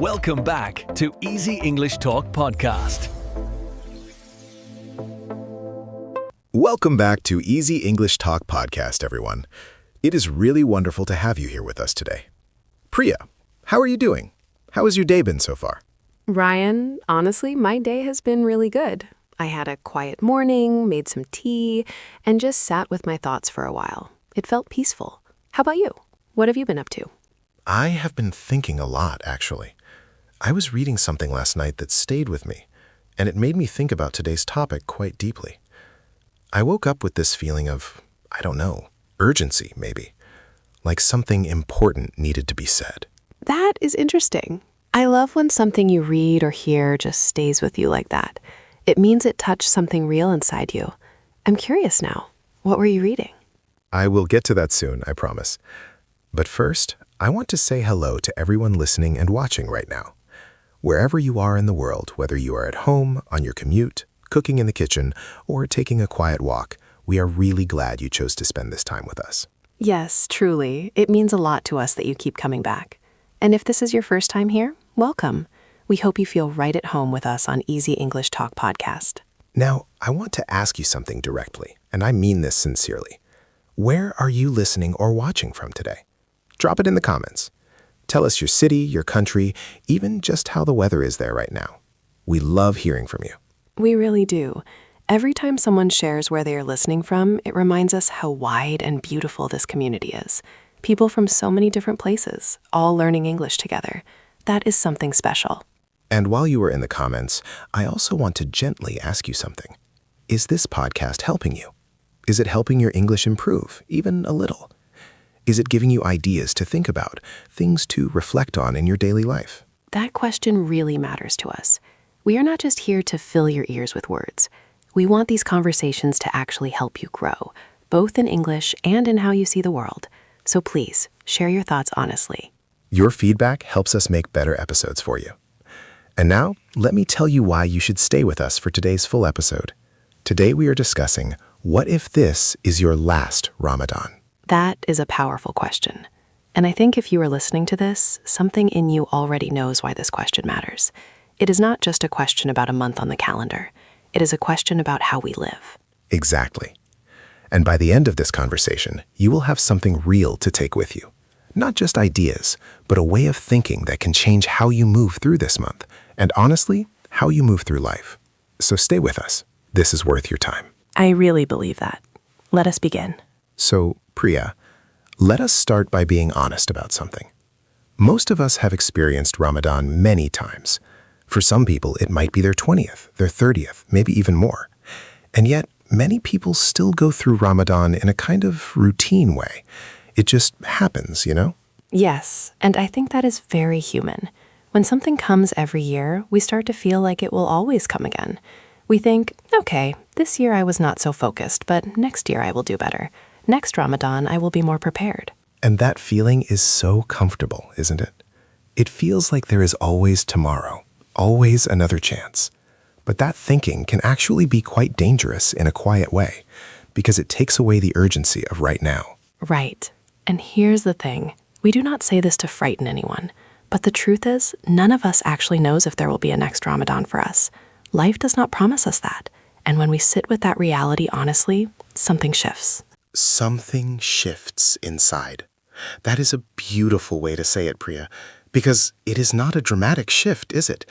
Welcome back to Easy English Talk Podcast. Welcome back to Easy English Talk Podcast, everyone. It is really wonderful to have you here with us today. Priya, how are you doing? How has your day been so far? Ryan, honestly, my day has been really good. I had a quiet morning, made some tea, and just sat with my thoughts for a while. It felt peaceful. How about you? What have you been up to? I have been thinking a lot, actually. I was reading something last night that stayed with me, and it made me think about today's topic quite deeply. I woke up with this feeling of, urgency, maybe. Like something important needed to be said. That is interesting. I love when something you read or hear just stays with you like that. It means it touched something real inside you. I'm curious now. What were you reading? I will get to that soon, I promise. But first, I want to say hello to everyone listening and watching right now. Wherever you are in the world, whether you are at home, on your commute, cooking in the kitchen, or taking a quiet walk, we are really glad you chose to spend this time with us. Yes, truly. It means a lot to us that you keep coming back. And if this is your first time here, welcome. We hope you feel right at home with us on Easy English Talk Podcast. Now, I want to ask you something directly, and I mean this sincerely. Where are you listening or watching from today? Drop it in the comments. Tell us your city, your country, even just how the weather is there right now. We love hearing from you. We really do. Every time someone shares where they are listening from, it reminds us how wide and beautiful this community is. People from so many different places, all learning English together. That is something special. And while you are in the comments, I also want to gently ask you something. Is this podcast helping you? Is it helping your English improve, even a little? Is it giving you ideas to think about, things to reflect on in your daily life? That question really matters to us. We are not just here to fill your ears with words. We want these conversations to actually help you grow, both in English and in how you see the world. So please, share your thoughts honestly. Your feedback helps us make better episodes for you. And now, let me tell you why you should stay with us for today's full episode. Today we are discussing, what if this is your last Ramadan? That is a powerful question. And I think if you are listening to this, something in you already knows why this question matters. It is not just a question about a month on the calendar. It is a question about how we live. Exactly. And by the end of this conversation, you will have something real to take with you. Not just ideas, but a way of thinking that can change how you move through this month, and honestly, how you move through life. So stay with us. This is worth your time. I really believe that. Let us begin. So, Priya, let us start by being honest about something. Most of us have experienced Ramadan many times. For some people, it might be their 20th, their 30th, maybe even more. And yet, many people still go through Ramadan in a kind of routine way. It just happens, you know? Yes, and I think that is very human. When something comes every year, we start to feel like it will always come again. We think, okay, this year I was not so focused, but next year I will do better. Next Ramadan, I will be more prepared. And that feeling is so comfortable, isn't it? It feels like there is always tomorrow, always another chance. But that thinking can actually be quite dangerous in a quiet way, because it takes away the urgency of right now. Right. And here's the thing. We do not say this to frighten anyone. But the truth is, none of us actually knows if there will be a next Ramadan for us. Life does not promise us that. And when we sit with that reality honestly, something shifts. Something shifts inside. That is a beautiful way to say it, Priya, because it is not a dramatic shift, is it?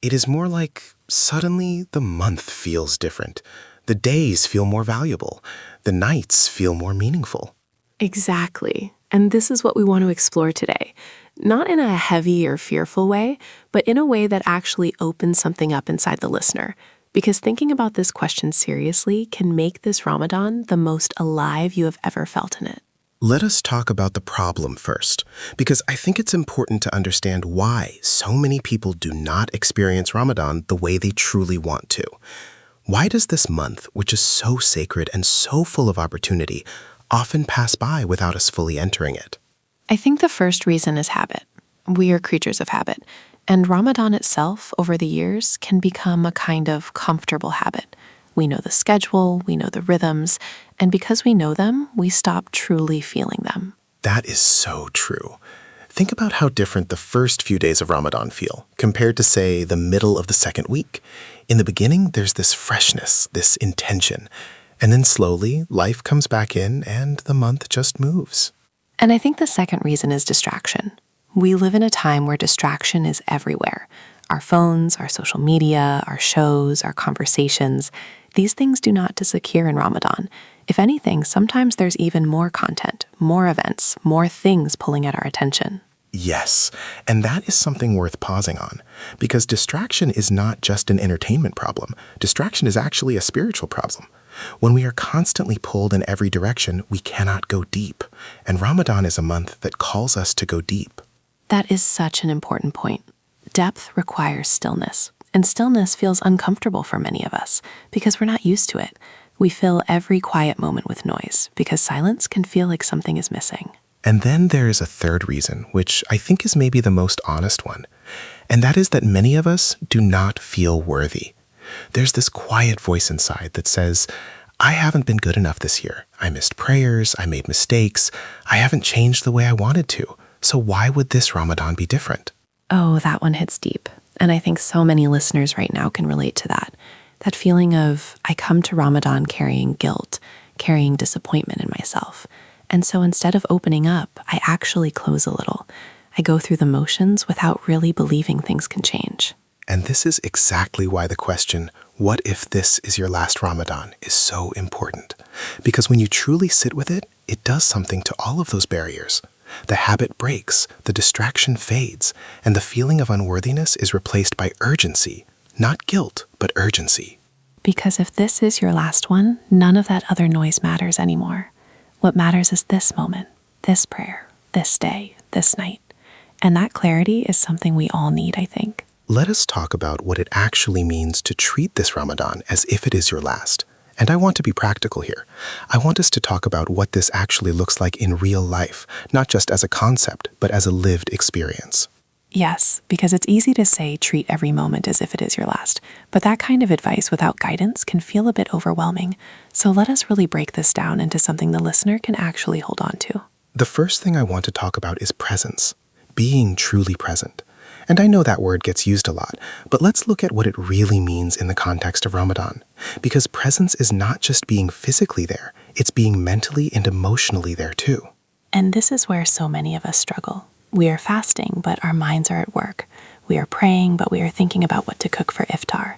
It is more like suddenly the month feels different. The days feel more valuable. The nights feel more meaningful. Exactly. And this is what we want to explore today. Not in a heavy or fearful way, but in a way that actually opens something up inside the listener. Because thinking about this question seriously can make this Ramadan the most alive you have ever felt in it. Let us talk about the problem first, because I think it's important to understand why so many people do not experience Ramadan the way they truly want to. Why does this month, which is so sacred and so full of opportunity, often pass by without us fully entering it? I think the first reason is habit. We are creatures of habit. And Ramadan itself, over the years, can become a kind of comfortable habit. We know the schedule, we know the rhythms, and because we know them, we stop truly feeling them. That is so true. Think about how different the first few days of Ramadan feel compared to, say, the middle of the second week. In the beginning, there's this freshness, this intention. And then slowly, life comes back in and the month just moves. And I think the second reason is distraction. We live in a time where distraction is everywhere. Our phones, our social media, our shows, our conversations, these things do not disappear in Ramadan. If anything, sometimes there's even more content, more events, more things pulling at our attention. Yes, and that is something worth pausing on, because distraction is not just an entertainment problem. Distraction is actually a spiritual problem. When we are constantly pulled in every direction, we cannot go deep, and Ramadan is a month that calls us to go deep. That is such an important point. Depth requires stillness, and stillness feels uncomfortable for many of us because we're not used to it. We fill every quiet moment with noise because silence can feel like something is missing. And then there is a third reason, which I think is maybe the most honest one, and that is that many of us do not feel worthy. There's this quiet voice inside that says, I haven't been good enough this year. I missed prayers, I made mistakes, I haven't changed the way I wanted to. So why would this Ramadan be different? Oh, that one hits deep. And I think so many listeners right now can relate to that. That feeling of, I come to Ramadan carrying guilt, carrying disappointment in myself. And so instead of opening up, I actually close a little. I go through the motions without really believing things can change. And this is exactly why the question, what if this is your last Ramadan, is so important. Because when you truly sit with it, it does something to all of those barriers. The habit breaks, the distraction fades, and the feeling of unworthiness is replaced by urgency. Not guilt, but urgency. Because if this is your last one, none of that other noise matters anymore. What matters is this moment, this prayer, this day, this night. And that clarity is something we all need, I think. Let us talk about what it actually means to treat this Ramadan as if it is your last. And I want to be practical here. I want us to talk about what this actually looks like in real life, not just as a concept, but as a lived experience. Yes, because it's easy to say treat every moment as if it is your last, but that kind of advice without guidance can feel a bit overwhelming. So let us really break this down into something the listener can actually hold on to. The first thing I want to talk about is presence, being truly present. And I know that word gets used a lot, but let's look at what it really means in the context of Ramadan. Because presence is not just being physically there, it's being mentally and emotionally there too. And this is where so many of us struggle. We are fasting, but our minds are at work. We are praying, but we are thinking about what to cook for iftar.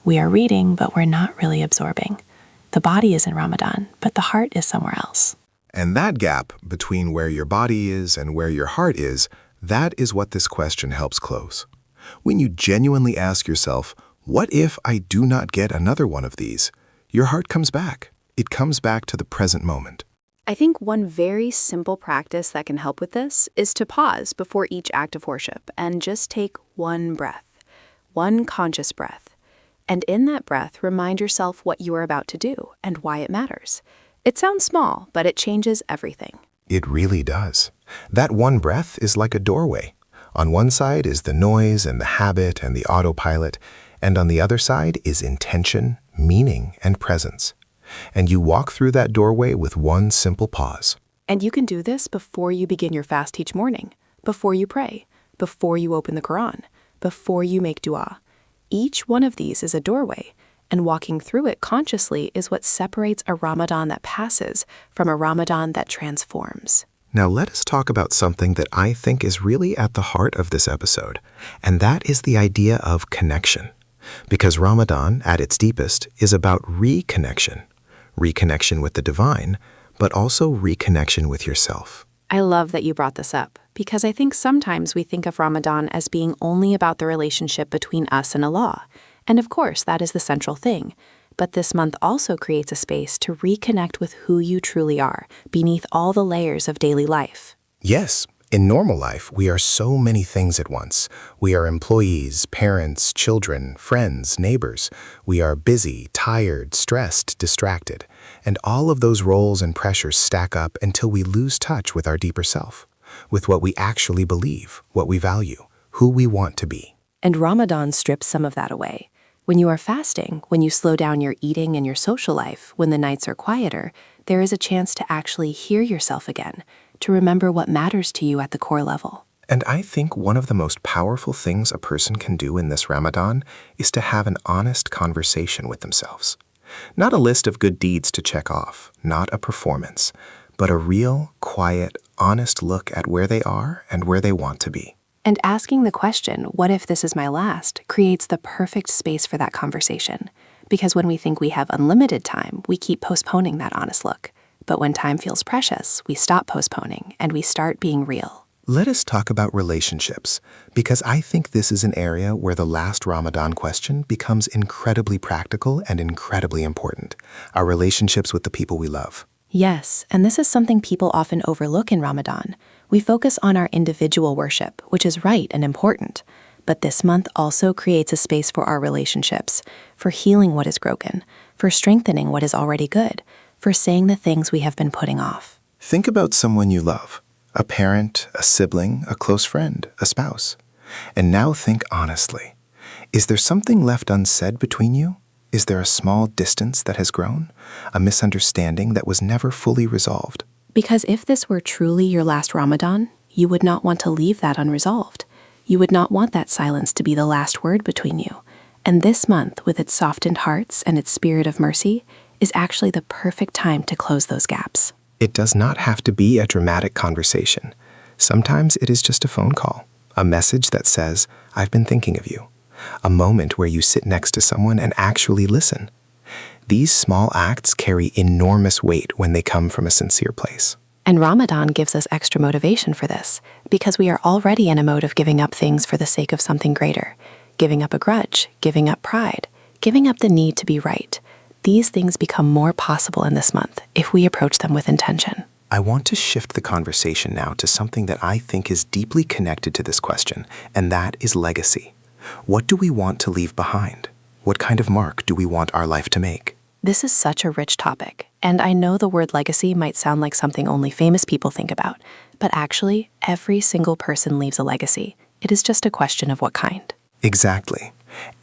We are reading, but we're not really absorbing. The body is in Ramadan, but the heart is somewhere else. And that gap between where your body is and where your heart is, that is what this question helps close. When you genuinely ask yourself, what if I do not get another one of these? Your heart comes back. It comes back to the present moment. I think one very simple practice that can help with this is to pause before each act of worship and just take one breath, one conscious breath. And in that breath, remind yourself what you are about to do and why it matters. It sounds small, but it changes everything. It really does. That one breath is like a doorway. On one side is the noise and the habit and the autopilot, and on the other side is intention, meaning, and presence. And you walk through that doorway with one simple pause. And you can do this before you begin your fast each morning, before you pray, before you open the Quran, before you make dua. Each one of these is a doorway, and walking through it consciously is what separates a Ramadan that passes from a Ramadan that transforms. Now let us talk about something that I think is really at the heart of this episode, and that is the idea of connection. Because Ramadan, at its deepest, is about reconnection. Reconnection with the divine, but also reconnection with yourself. I love that you brought this up, because I think sometimes we think of Ramadan as being only about the relationship between us and Allah. And of course, that is the central thing. But this month also creates a space to reconnect with who you truly are, beneath all the layers of daily life. Yes, in normal life, we are so many things at once. We are employees, parents, children, friends, neighbors. We are busy, tired, stressed, distracted. And all of those roles and pressures stack up until we lose touch with our deeper self, with what we actually believe, what we value, who we want to be. And Ramadan strips some of that away. When you are fasting, when you slow down your eating and your social life, when the nights are quieter, there is a chance to actually hear yourself again, to remember what matters to you at the core level. And I think one of the most powerful things a person can do in this Ramadan is to have an honest conversation with themselves. Not a list of good deeds to check off, not a performance, but a real, quiet, honest look at where they are and where they want to be. And asking the question, what if this is my last, creates the perfect space for that conversation. Because when we think we have unlimited time, we keep postponing that honest look. But when time feels precious, we stop postponing and we start being real. Let us talk about relationships, because I think this is an area where the last Ramadan question becomes incredibly practical and incredibly important. Our relationships with the people we love. Yes, and this is something people often overlook in Ramadan. We focus on our individual worship, which is right and important. But this month also creates a space for our relationships, for healing what is broken, for strengthening what is already good, for saying the things we have been putting off. Think about someone you love, a parent, a sibling, a close friend, a spouse. And now think honestly. Is there something left unsaid between you? Is there a small distance that has grown? A misunderstanding that was never fully resolved? Because if this were truly your last Ramadan, you would not want to leave that unresolved. You would not want that silence to be the last word between you. And this month, with its softened hearts and its spirit of mercy, is actually the perfect time to close those gaps. It does not have to be a dramatic conversation. Sometimes it is just a phone call, a message that says, "I've been thinking of you." A moment where you sit next to someone and actually listen. These small acts carry enormous weight when they come from a sincere place. And Ramadan gives us extra motivation for this, because we are already in a mode of giving up things for the sake of something greater. Giving up a grudge, giving up pride, giving up the need to be right. These things become more possible in this month if we approach them with intention. I want to shift the conversation now to something that I think is deeply connected to this question, and that is legacy. What do we want to leave behind? What kind of mark do we want our life to make? This is such a rich topic, and I know the word legacy might sound like something only famous people think about, but actually, every single person leaves a legacy. It is just a question of what kind. Exactly.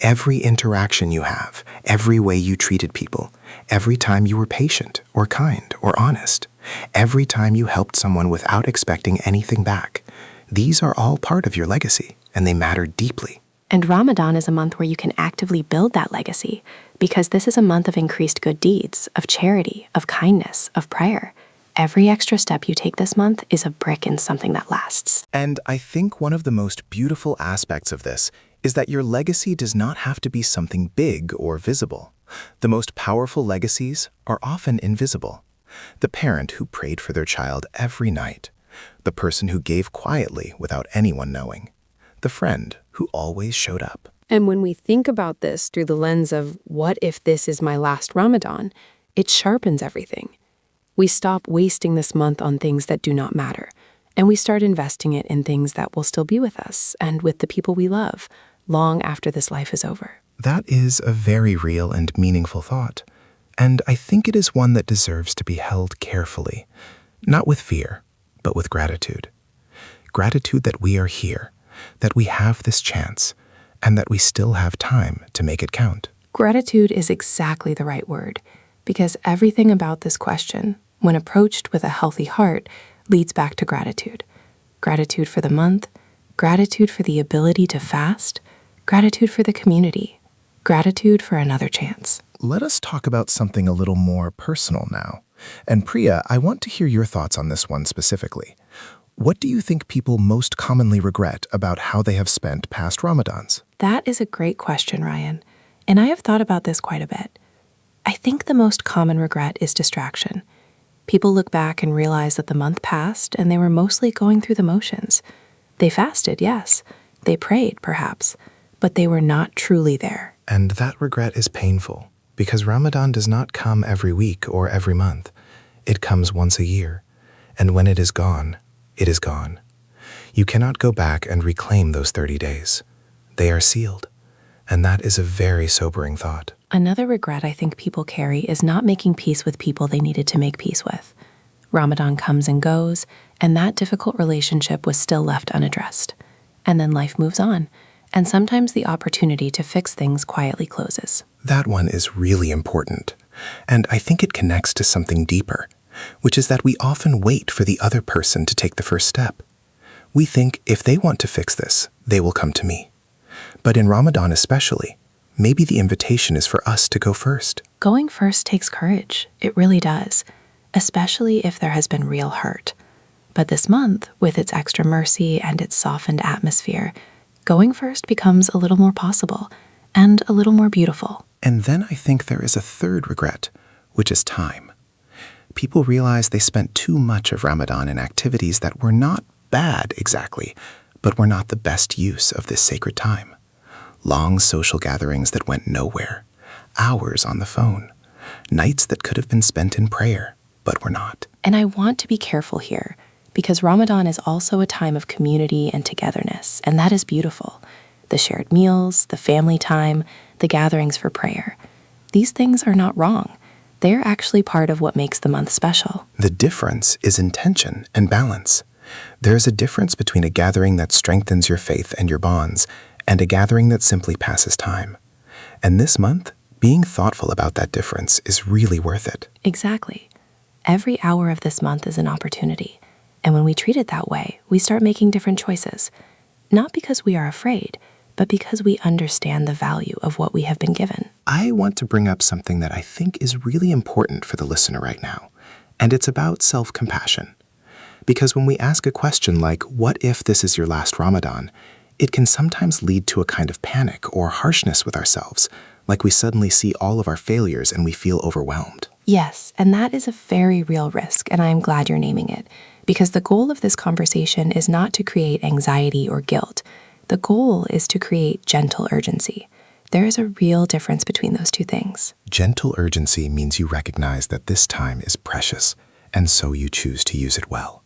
Every interaction you have, every way you treated people, every time you were patient or kind or honest, every time you helped someone without expecting anything back, these are all part of your legacy, and they matter deeply. And Ramadan is a month where you can actively build that legacy, because this is a month of increased good deeds, of charity, of kindness, of prayer. Every extra step you take this month is a brick in something that lasts. And I think one of the most beautiful aspects of this is that your legacy does not have to be something big or visible. The most powerful legacies are often invisible. The parent who prayed for their child every night, the person who gave quietly without anyone knowing, the friend who always showed up. And when we think about this through the lens of what if this is my last Ramadan, it sharpens everything. We stop wasting this month on things that do not matter, and we start investing it in things that will still be with us and with the people we love long after this life is over. That is a very real and meaningful thought, and I think it is one that deserves to be held carefully, not with fear, but with gratitude. Gratitude that we are here, that we have this chance, and that we still have time to make it count. Gratitude is exactly the right word, because everything about this question, when approached with a healthy heart, leads back to gratitude. Gratitude for the month, gratitude for the ability to fast, gratitude for the community, gratitude for another chance. Let us talk about something a little more personal now. And Priya, I want to hear your thoughts on this one specifically. What do you think people most commonly regret about how they have spent past Ramadans? That is a great question, Ryan, and I have thought about this quite a bit. I think the most common regret is distraction. People look back and realize that the month passed and they were mostly going through the motions. They fasted, yes. They prayed, perhaps, but they were not truly there. And that regret is painful, because Ramadan does not come every week or every month. It comes once a year, and when it is gone, it is gone. You cannot go back and reclaim those 30 days. They are sealed, and that is a very sobering thought. Another regret I think people carry is not making peace with people they needed to make peace with. Ramadan comes and goes, and that difficult relationship was still left unaddressed. And then life moves on, and sometimes the opportunity to fix things quietly closes. That one is really important, and I think it connects to something deeper, which is that we often wait for the other person to take the first step. We think if they want to fix this, they will come to me. But in Ramadan especially, maybe the invitation is for us to go first. Going first takes courage. It really does, especially if there has been real hurt. But this month, with its extra mercy and its softened atmosphere, going first becomes a little more possible and a little more beautiful. And then I think there is a third regret, which is time. People realize they spent too much of Ramadan in activities that were not bad exactly, but were not the best use of this sacred time. Long social gatherings that went nowhere, hours on the phone, nights that could have been spent in prayer, but were not. And I want to be careful here, because Ramadan is also a time of community and togetherness, and that is beautiful. The shared meals, the family time, the gatherings for prayer. These things are not wrong. They are actually part of what makes the month special. The difference is intention and balance. There is a difference between a gathering that strengthens your faith and your bonds and a gathering that simply passes time. And this month, being thoughtful about that difference is really worth it. Exactly. Every hour of this month is an opportunity. And when we treat it that way, we start making different choices. Not because we are afraid, but because we understand the value of what we have been given. I want to bring up something that I think is really important for the listener right now, and it's about self-compassion. Because when we ask a question like, what if this is your last Ramadan, it can sometimes lead to a kind of panic or harshness with ourselves, like we suddenly see all of our failures and we feel overwhelmed. Yes, and that is a very real risk, and I am glad you're naming it, because the goal of this conversation is not to create anxiety or guilt. The goal is to create gentle urgency. There is a real difference between those two things. Gentle urgency means you recognize that this time is precious, and so you choose to use it well.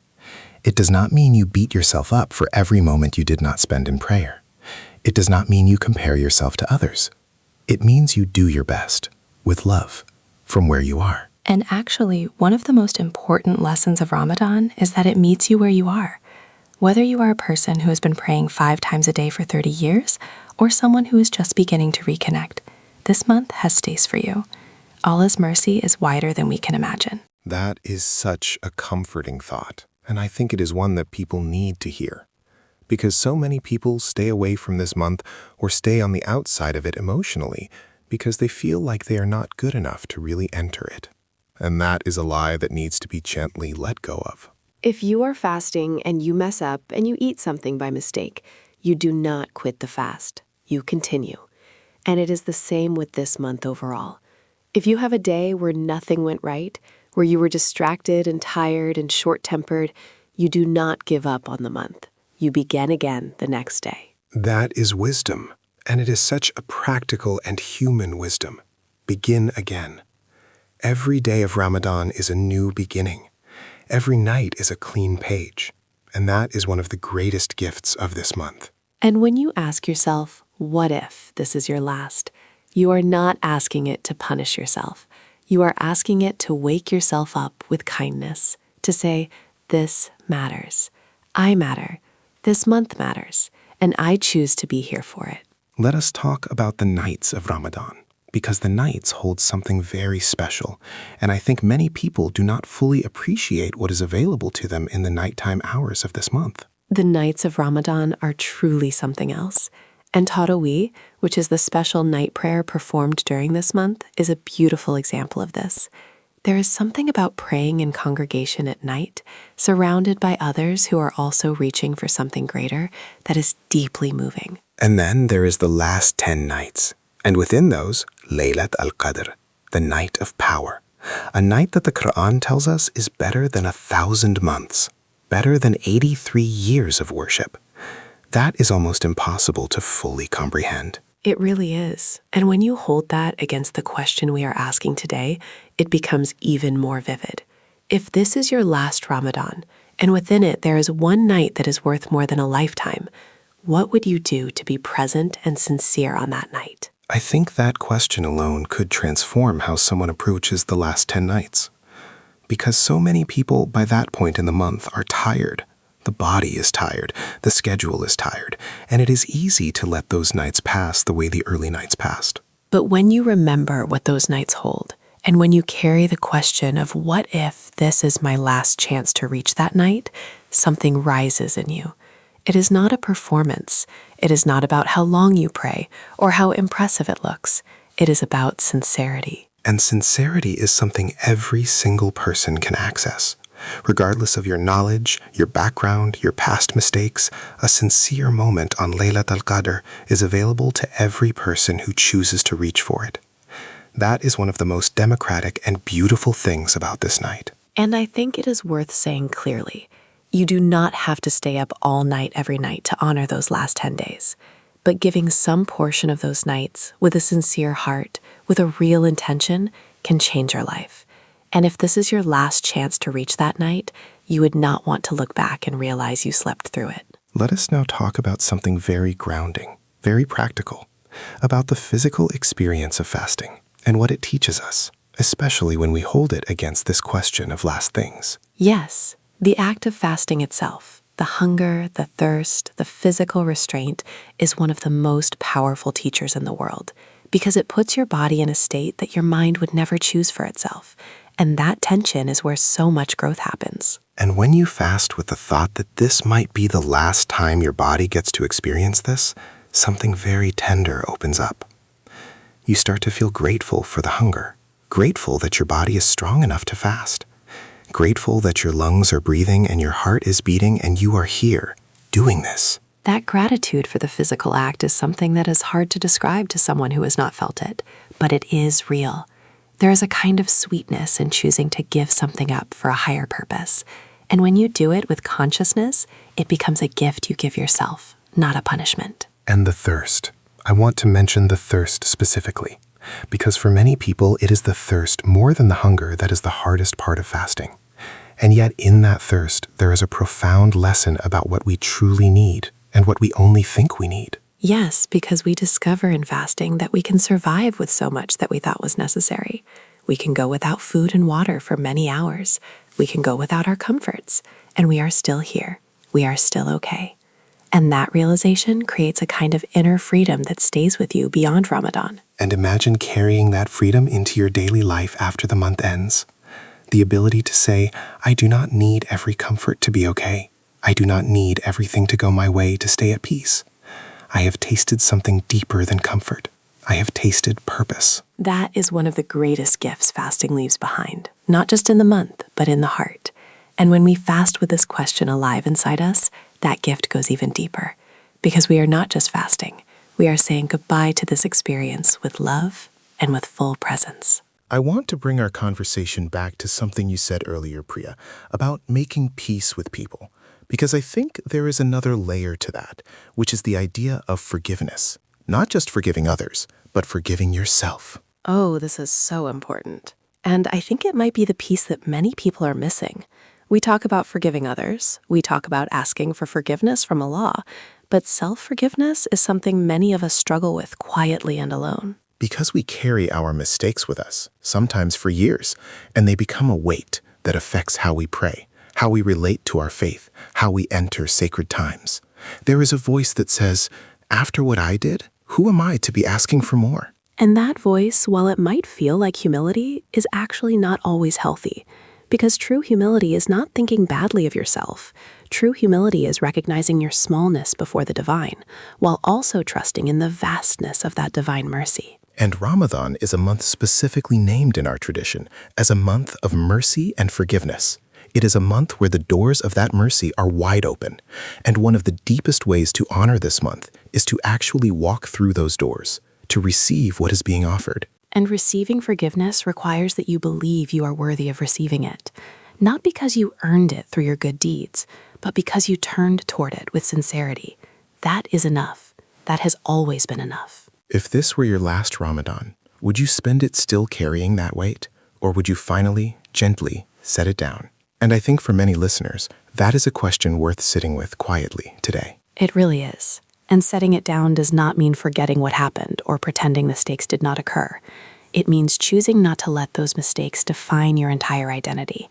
It does not mean you beat yourself up for every moment you did not spend in prayer. It does not mean you compare yourself to others. It means you do your best, with love, from where you are. And actually, one of the most important lessons of Ramadan is that it meets you where you are. Whether you are a person who has been praying 5 times a day for 30 years, or someone who is just beginning to reconnect, this month has space for you. Allah's mercy is wider than we can imagine. That is such a comforting thought, and I think it is one that people need to hear. Because so many people stay away from this month or stay on the outside of it emotionally because they feel like they are not good enough to really enter it. And that is a lie that needs to be gently let go of. If you are fasting and you mess up and you eat something by mistake, you do not quit the fast. You continue. And it is the same with this month overall. If you have a day where nothing went right, where you were distracted and tired and short-tempered, you do not give up on the month. You begin again the next day. That is wisdom, and it is such a practical and human wisdom. Begin again. Every day of Ramadan is a new beginning. Every night is a clean page, and that is one of the greatest gifts of this month. And when you ask yourself, what if this is your last, you are not asking it to punish yourself. You are asking it to wake yourself up with kindness, to say, this matters. I matter. This month matters, and I choose to be here for it. Let us talk about the nights of Ramadan, because the nights hold something very special, and I think many people do not fully appreciate what is available to them in the nighttime hours of this month. The nights of Ramadan are truly something else. And Tarawih, which is the special night prayer performed during this month, is a beautiful example of this. There is something about praying in congregation at night, surrounded by others who are also reaching for something greater, that is deeply moving. And then there is the last 10 nights, and within those, Laylat al-Qadr, the night of power, a night that the Quran tells us is better than 1,000 months, better than 83 years of worship. That is almost impossible to fully comprehend. It really is. And when you hold that against the question we are asking today, it becomes even more vivid. If this is your last Ramadan, and within it there is one night that is worth more than a lifetime, what would you do to be present and sincere on that night? I think that question alone could transform how someone approaches the last 10 nights. Because so many people by that point in the month are tired. The body is tired, the schedule is tired, and it is easy to let those nights pass the way the early nights passed. But when you remember what those nights hold, and when you carry the question of what if this is my last chance to reach that night, something rises in you. It is not a performance. It is not about how long you pray or how impressive it looks. It is about sincerity. And sincerity is something every single person can access. Regardless of your knowledge, your background, your past mistakes, a sincere moment on Laylat al-Qadr is available to every person who chooses to reach for it. That is one of the most democratic and beautiful things about this night. And I think it is worth saying clearly, you do not have to stay up all night every night to honor those last 10 days. But giving some portion of those nights with a sincere heart, with a real intention, can change your life. And if this is your last chance to reach that night, you would not want to look back and realize you slept through it. Let us now talk about something very grounding, very practical, about the physical experience of fasting and what it teaches us, especially when we hold it against this question of last things. Yes, the act of fasting itself, the hunger, the thirst, the physical restraint, is one of the most powerful teachers in the world because it puts your body in a state that your mind would never choose for itself. And that tension is where so much growth happens. And when you fast with the thought that this might be the last time your body gets to experience this, something very tender opens up. You start to feel grateful for the hunger, grateful that your body is strong enough to fast, grateful that your lungs are breathing and your heart is beating and you are here doing this. That gratitude for the physical act is something that is hard to describe to someone who has not felt it, but it is real. There is a kind of sweetness in choosing to give something up for a higher purpose. And when you do it with consciousness, it becomes a gift you give yourself, not a punishment. And the thirst. I want to mention the thirst specifically, because for many people it is the thirst more than the hunger that is the hardest part of fasting. And yet in that thirst, there is a profound lesson about what we truly need and what we only think we need. Yes, because we discover in fasting that we can survive with so much that we thought was necessary. We can go without food and water for many hours. We can go without our comforts, and we are still here. We are still okay. And that realization creates a kind of inner freedom that stays with you beyond Ramadan. And imagine carrying that freedom into your daily life after the month ends. The ability to say, I do not need every comfort to be okay. I do not need everything to go my way to stay at peace. I have tasted something deeper than comfort. I have tasted purpose. That is one of the greatest gifts fasting leaves behind, not just in the month, but in the heart. And when we fast with this question alive inside us, that gift goes even deeper. Because we are not just fasting, we are saying goodbye to this experience with love and with full presence. I want to bring our conversation back to something you said earlier, Priya, about making peace with people. Because I think there is another layer to that, which is the idea of forgiveness. Not just forgiving others, but forgiving yourself. Oh, this is so important. And I think it might be the piece that many people are missing. We talk about forgiving others. We talk about asking for forgiveness from Allah. But self-forgiveness is something many of us struggle with quietly and alone. Because we carry our mistakes with us, sometimes for years, and they become a weight that affects how we pray, how we relate to our faith, how we enter sacred times. There is a voice that says, after what I did, who am I to be asking for more? And that voice, while it might feel like humility, is actually not always healthy. Because true humility is not thinking badly of yourself. True humility is recognizing your smallness before the divine, while also trusting in the vastness of that divine mercy. And Ramadan is a month specifically named in our tradition as a month of mercy and forgiveness. It is a month where the doors of that mercy are wide open. And one of the deepest ways to honor this month is to actually walk through those doors, to receive what is being offered. And receiving forgiveness requires that you believe you are worthy of receiving it. Not because you earned it through your good deeds, but because you turned toward it with sincerity. That is enough. That has always been enough. If this were your last Ramadan, would you spend it still carrying that weight? Or would you finally, gently, set it down? And I think for many listeners, that is a question worth sitting with quietly today. It really is. And setting it down does not mean forgetting what happened or pretending mistakes did not occur. It means choosing not to let those mistakes define your entire identity.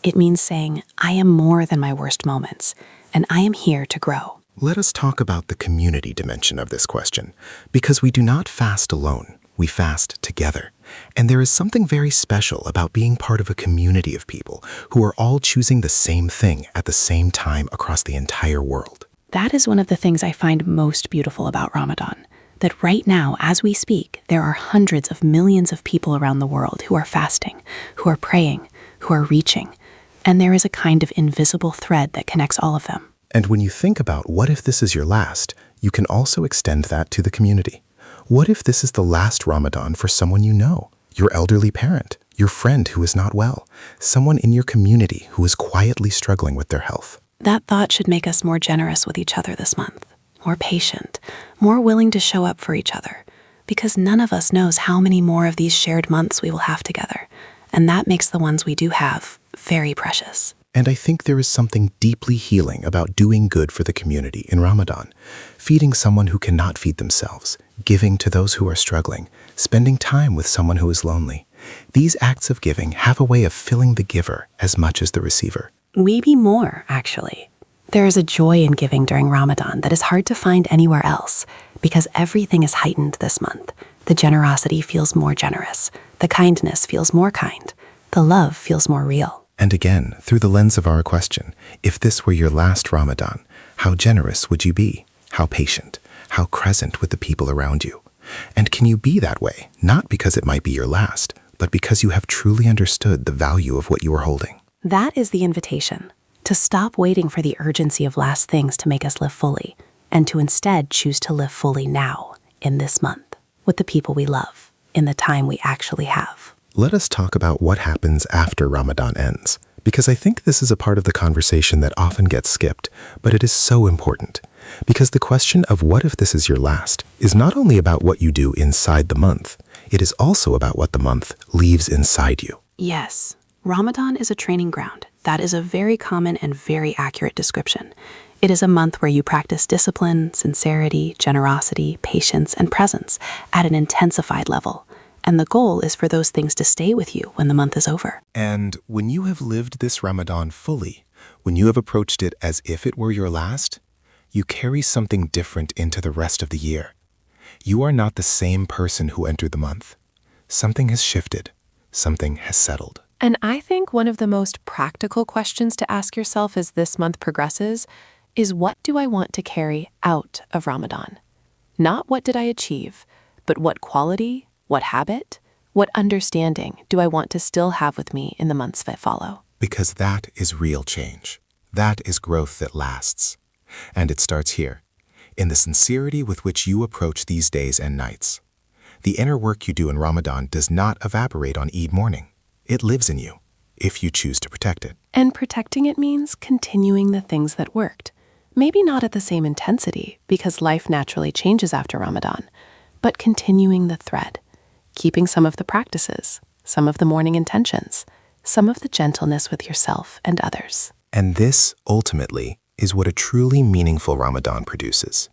It means saying, I am more than my worst moments, and I am here to grow. Let us talk about the community dimension of this question, because we do not fast alone, we fast together. And there is something very special about being part of a community of people who are all choosing the same thing at the same time across the entire world. That is one of the things I find most beautiful about Ramadan. That right now, as we speak, there are hundreds of millions of people around the world who are fasting, who are praying, who are reaching. And there is a kind of invisible thread that connects all of them. And when you think about what if this is your last, you can also extend that to the community. What if this is the last Ramadan for someone you know, your elderly parent, your friend who is not well, someone in your community who is quietly struggling with their health? That thought should make us more generous with each other this month, more patient, more willing to show up for each other, because none of us knows how many more of these shared months we will have together, and that makes the ones we do have very precious. And I think there is something deeply healing about doing good for the community in Ramadan, feeding someone who cannot feed themselves, giving to those who are struggling, spending time with someone who is lonely. These acts of giving have a way of filling the giver as much as the receiver. Maybe more, actually. There is a joy in giving during Ramadan that is hard to find anywhere else, because everything is heightened this month. The generosity feels more generous. The kindness feels more kind. The love feels more real. And again, through the lens of our question, if this were your last Ramadan, how generous would you be? How patient? How present with the people around you? And can you be that way, not because it might be your last, but because you have truly understood the value of what you are holding? That is the invitation, to stop waiting for the urgency of last things to make us live fully, and to instead choose to live fully now, in this month, with the people we love, in the time we actually have. Let us talk about what happens after Ramadan ends, because I think this is a part of the conversation that often gets skipped, but it is so important. Because the question of what if this is your last is not only about what you do inside the month, it is also about what the month leaves inside you. Yes, Ramadan is a training ground. That is a very common and very accurate description. It is a month where you practice discipline, sincerity, generosity, patience, and presence at an intensified level. And the goal is for those things to stay with you when the month is over. And when you have lived this Ramadan fully, when you have approached it as if it were your last, you carry something different into the rest of the year. You are not the same person who entered the month. Something has shifted. Something has settled. And I think one of the most practical questions to ask yourself as this month progresses is, what do I want to carry out of Ramadan? Not what did I achieve, but what quality, what habit, what understanding do I want to still have with me in the months that follow? Because that is real change. That is growth that lasts. And it starts here, in the sincerity with which you approach these days and nights. The inner work you do in Ramadan does not evaporate on Eid morning. It lives in you, if you choose to protect it. And protecting it means continuing the things that worked. Maybe not at the same intensity, because life naturally changes after Ramadan, but continuing the thread, keeping some of the practices, some of the morning intentions, some of the gentleness with yourself and others. And this, ultimately, is what a truly meaningful Ramadan produces.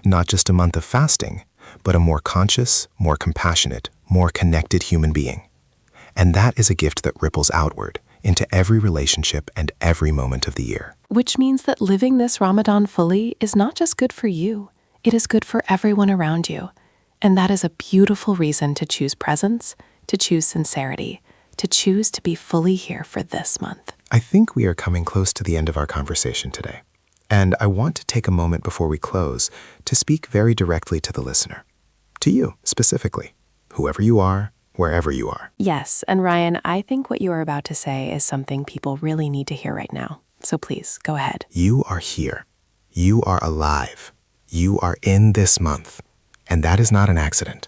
Not just a month of fasting, but a more conscious, more compassionate, more connected human being. And that is a gift that ripples outward into every relationship and every moment of the year. Which means that living this Ramadan fully is not just good for you, it is good for everyone around you. And that is a beautiful reason to choose presence, to choose sincerity, to choose to be fully here for this month. I think we are coming close to the end of our conversation today. And I want to take a moment before we close to speak very directly to the listener. To you, specifically, whoever you are, wherever you are. Yes, and Ryan, I think what you are about to say is something people really need to hear right now. So please, go ahead. You are here. You are alive. You are in this month. And that is not an accident.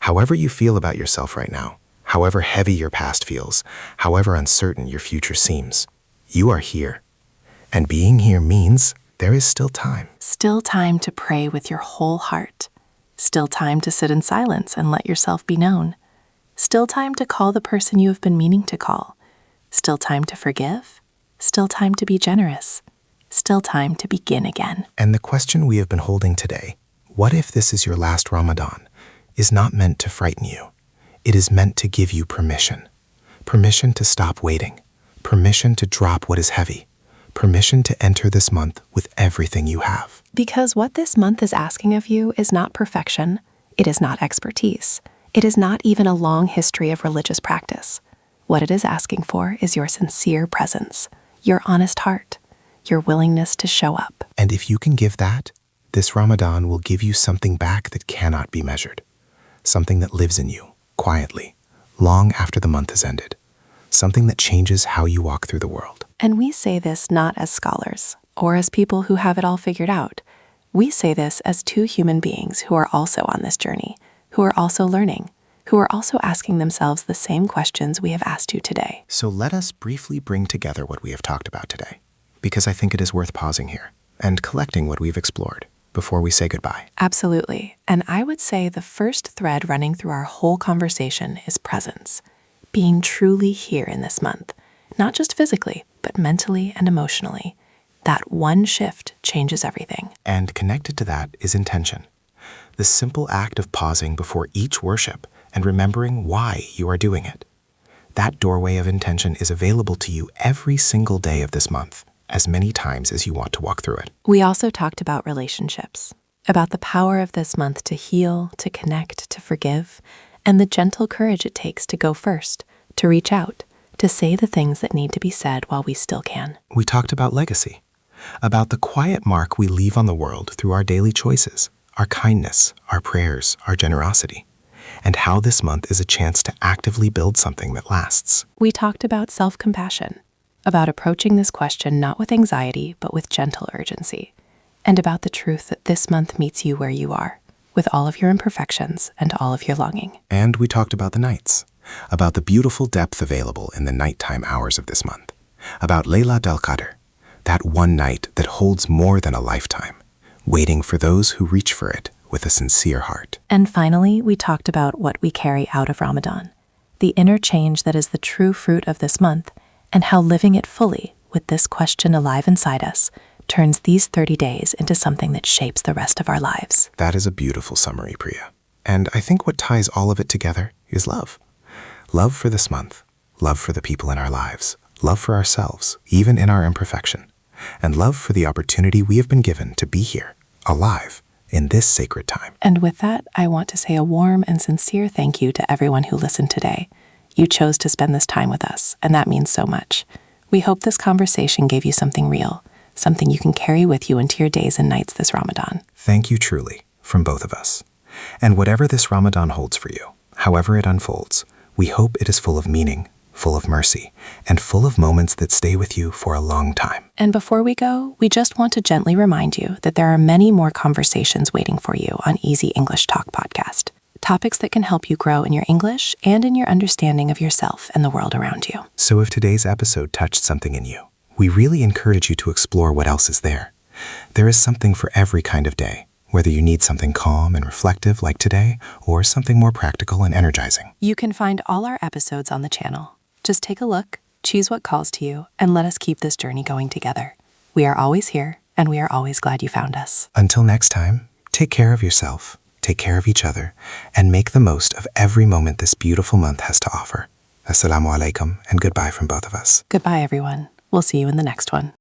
However you feel about yourself right now, however heavy your past feels, however uncertain your future seems, you are here. And being here means there is still time. Still time to pray with your whole heart. Still time to sit in silence and let yourself be known. Still time to call the person you have been meaning to call. Still time to forgive. Still time to be generous. Still time to begin again. And the question we have been holding today, what if this is your last Ramadan, is not meant to frighten you. It is meant to give you permission. Permission to stop waiting. Permission to drop what is heavy. Permission to enter this month with everything you have. Because what this month is asking of you is not perfection. It is not expertise. It is not even a long history of religious practice. What it is asking for is your sincere presence, your honest heart, your willingness to show up. And if you can give that, this Ramadan will give you something back that cannot be measured. Something that lives in you, quietly, long after the month has ended. Something that changes how you walk through the world. And we say this not as scholars or as people who have it all figured out. We say this as two human beings who are also on this journey, who are also learning, who are also asking themselves the same questions we have asked you today. So let us briefly bring together what we have talked about today, because I think it is worth pausing here and collecting what we've explored before we say goodbye. Absolutely. And I would say the first thread running through our whole conversation is presence. Being truly here in this month, not just physically, but mentally and emotionally. That one shift changes everything. And connected to that is intention. The simple act of pausing before each worship and remembering why you are doing it. That doorway of intention is available to you every single day of this month, as many times as you want to walk through it. We also talked about relationships, about the power of this month to heal, to connect, to forgive, and the gentle courage it takes to go first, to reach out, to say the things that need to be said while we still can. We talked about legacy, about the quiet mark we leave on the world through our daily choices, our kindness, our prayers, our generosity, and how this month is a chance to actively build something that lasts. We talked about self-compassion, about approaching this question not with anxiety, but with gentle urgency, and about the truth that this month meets you where you are, with all of your imperfections and all of your longing. And we talked about the nights, about the beautiful depth available in the nighttime hours of this month, about Laylat al-Qadr, that one night that holds more than a lifetime, waiting for those who reach for it with a sincere heart. And finally, we talked about what we carry out of Ramadan, the inner change that is the true fruit of this month, and how living it fully, with this question alive inside us, turns these 30 days into something that shapes the rest of our lives. That is a beautiful summary, Priya. And I think what ties all of it together is love. Love for this month, love for the people in our lives, love for ourselves, even in our imperfection, and love for the opportunity we have been given to be here, alive, in this sacred time. And with that, I want to say a warm and sincere thank you to everyone who listened today. You chose to spend this time with us, and that means so much. We hope this conversation gave you something real, something you can carry with you into your days and nights this Ramadan. Thank you truly, from both of us. And whatever this Ramadan holds for you, however it unfolds, we hope it is full of meaning, full of mercy, and full of moments that stay with you for a long time. And before we go, we just want to gently remind you that there are many more conversations waiting for you on Easy English Talk podcast. Topics that can help you grow in your English and in your understanding of yourself and the world around you. So if today's episode touched something in you, we really encourage you to explore what else is there. There is something for every kind of day, whether you need something calm and reflective like today, or something more practical and energizing. You can find all our episodes on the channel. Just take a look, choose what calls to you, and let us keep this journey going together. We are always here, and we are always glad you found us. Until next time, take care of yourself, take care of each other, and make the most of every moment this beautiful month has to offer. Assalamu alaikum, and goodbye from both of us. Goodbye, everyone. We'll see you in the next one.